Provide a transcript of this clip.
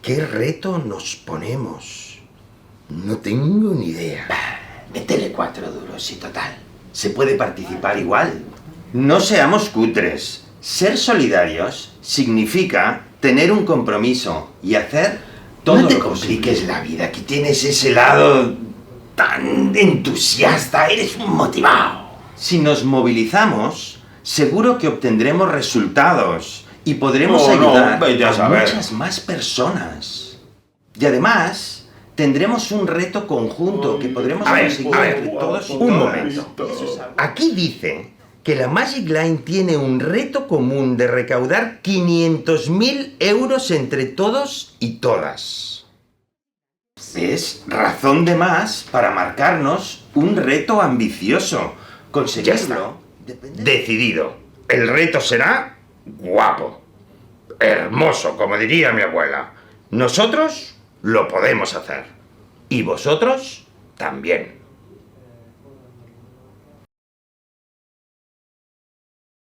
¿Qué reto nos ponemos? No tengo ni idea. Métele 4 duros y total. Se puede participar igual. No seamos cutres. Ser solidarios significa tener un compromiso y hacer todo No te lo posible. compliques la vida, que tienes ese lado tan entusiasta, eres un motivado. Si nos movilizamos, seguro que obtendremos resultados y podremos ayudar vete a saber. muchas más personas. Y además, tendremos un reto conjunto que podremos conseguir entre todos y un todas. momento. Aquí dice que la Magic Line tiene un reto común de recaudar 500.000 euros entre todos y todas. Es razón de más para marcarnos un reto ambicioso. Conseguirlo. Decidido. El reto será guapo. Hermoso, como diría mi abuela. Nosotros lo podemos hacer. Y vosotros también.